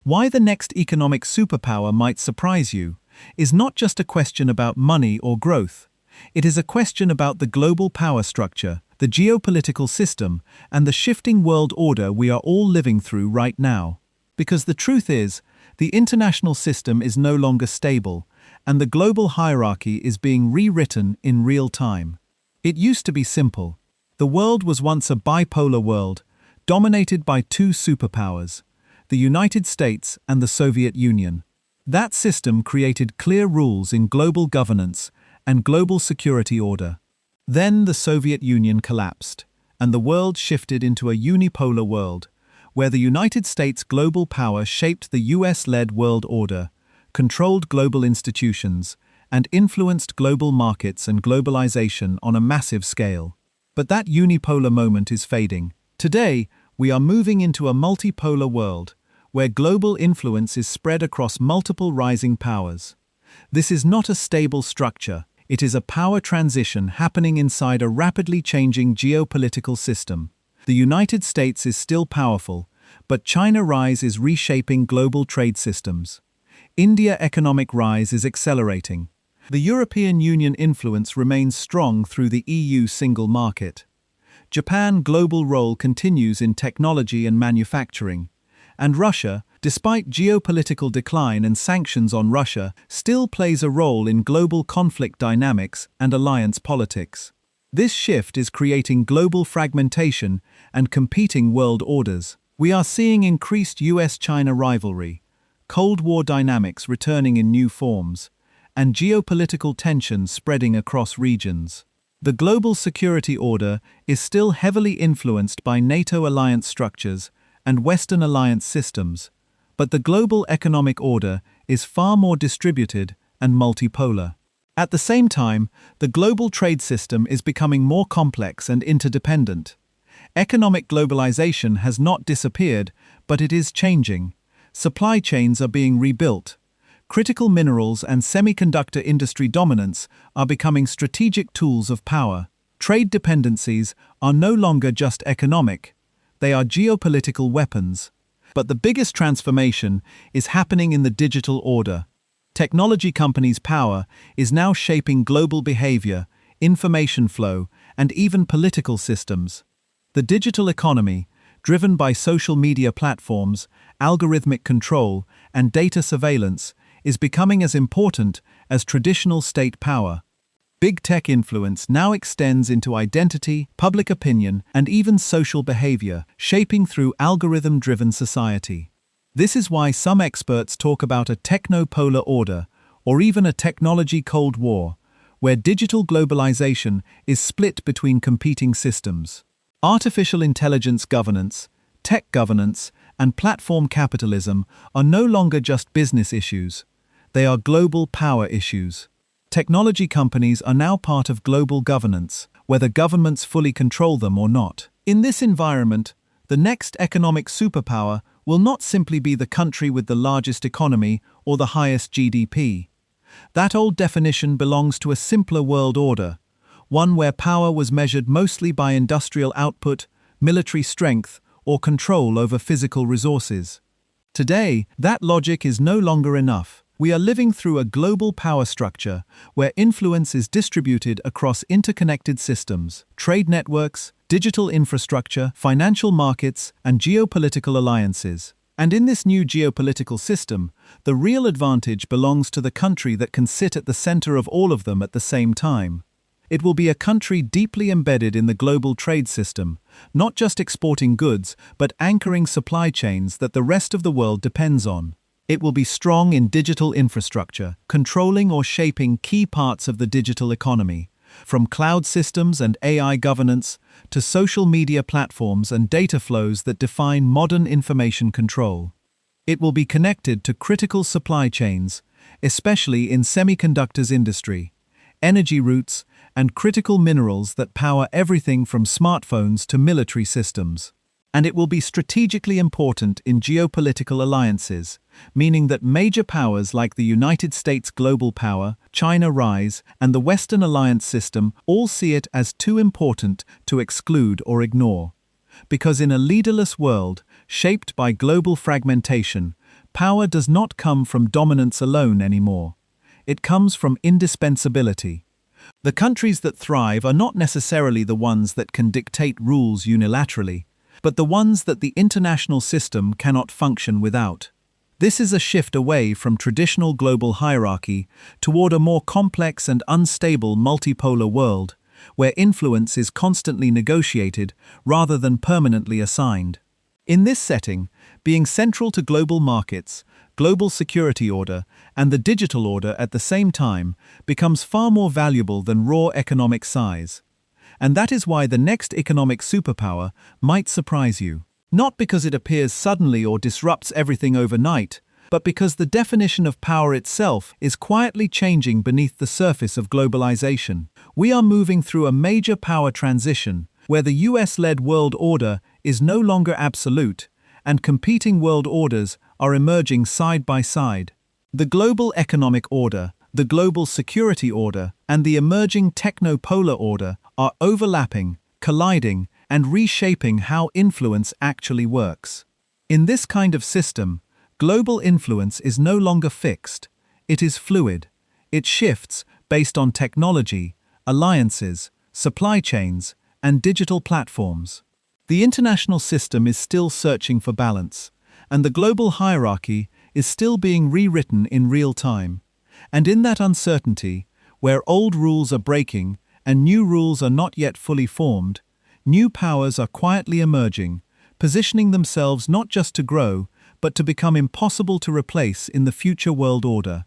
Why the next economic superpower might surprise you is not just a question about money or growth. It is a question about the global power structure, the geopolitical system, and the shifting world order we are all living through right now. Because the truth is, the international system is no longer stable, and the global hierarchy is being rewritten in real time. It used to be simple. The world was once a bipolar world, dominated by two superpowers, the United States and the Soviet Union. That system created clear rules in global governance and global security order. Then the Soviet Union collapsed, and the world shifted into a unipolar world, where the United States' global power shaped the US-led world order, controlled global institutions, and influenced global markets and globalization on a massive scale. But that unipolar moment is fading. Today, we are moving into a multipolar world, where global influence is spread across multiple rising powers. This is not a stable structure, it is a power transition happening inside a rapidly changing geopolitical system. The United States is still powerful, but China's rise is reshaping global trade systems. India's economic rise is accelerating. The European Union influence remains strong through the EU single market. Japan's global role continues in technology and manufacturing. And Russia, despite geopolitical decline and sanctions on Russia, still plays a role in global conflict dynamics and alliance politics. This shift is creating global fragmentation and competing world orders. We are seeing increased US-China rivalry, Cold War dynamics returning in new forms, and geopolitical tensions spreading across regions. The global security order is still heavily influenced by NATO alliance structures and Western alliance systems, but the global economic order is far more distributed and multipolar. At the same time, the global trade system is becoming more complex and interdependent. Economic globalization has not disappeared, but it is changing. Supply chains are being rebuilt. Critical minerals and semiconductor industry dominance are becoming strategic tools of power. Trade dependencies are no longer just economic, they are geopolitical weapons. But the biggest transformation is happening in the digital order. Technology companies' power is now shaping global behavior, information flow, and even political systems. The digital economy, driven by social media platforms, algorithmic control, and data surveillance, is becoming as important as traditional state power. Big tech influence now extends into identity, public opinion, and even social behavior, shaping through algorithm-driven society. This is why some experts talk about a technopolar order, or even a technology Cold War, where digital globalization is split between competing systems. Artificial intelligence governance, tech governance, and platform capitalism are no longer just business issues. They are global power issues. Technology companies are now part of global governance, whether governments fully control them or not. In this environment, the next economic superpower will not simply be the country with the largest economy or the highest GDP. That old definition belongs to a simpler world order, one where power was measured mostly by industrial output, military strength, or control over physical resources. Today, that logic is no longer enough. We are living through a global power structure where influence is distributed across interconnected systems, trade networks, digital infrastructure, financial markets, and geopolitical alliances. And in this new geopolitical system, the real advantage belongs to the country that can sit at the center of all of them at the same time. It will be a country deeply embedded in the global trade system, not just exporting goods, but anchoring supply chains that the rest of the world depends on. It will be strong in digital infrastructure, controlling or shaping key parts of the digital economy, from cloud systems and AI governance to social media platforms and data flows that define modern information control. It will be connected to critical supply chains, especially in semiconductors industry, energy routes, and critical minerals that power everything from smartphones to military systems. And it will be strategically important in geopolitical alliances, meaning that major powers like the United States global power, China rise, and the Western alliance system all see it as too important to exclude or ignore. Because in a leaderless world, shaped by global fragmentation, Power does not come from dominance alone anymore. It comes from indispensability. The countries that thrive are not necessarily the ones that can dictate rules unilaterally, but the ones that the international system cannot function without. This is a shift away from traditional global hierarchy toward a more complex and unstable multipolar world, where influence is constantly negotiated rather than permanently assigned. In this setting, being central to global markets, global security order, and the digital order at the same time becomes far more valuable than raw economic size. And that is why the next economic superpower might surprise you. Not because it appears suddenly or disrupts everything overnight, but because the definition of power itself is quietly changing beneath the surface of globalization. We are moving through a major power transition, where the US-led world order is no longer absolute, and competing world orders are emerging side by side. The global economic order, the global security order, and the emerging technopolar order are overlapping, colliding, and reshaping how influence actually works. In this kind of system, global influence is no longer fixed. It is fluid. It shifts based on technology, alliances, supply chains, and digital platforms. The international system is still searching for balance, and the global hierarchy is still being rewritten in real time. And in that uncertainty, where old rules are breaking and new rules are not yet fully formed, new powers are quietly emerging, positioning themselves not just to grow, but to become impossible to replace in the future world order.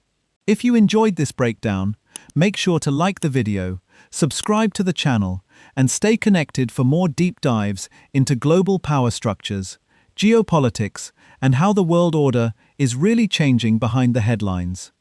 If you enjoyed this breakdown, make sure to like the video, subscribe to the channel, and stay connected for more deep dives into global power structures, geopolitics, and how the world order is really changing behind the headlines.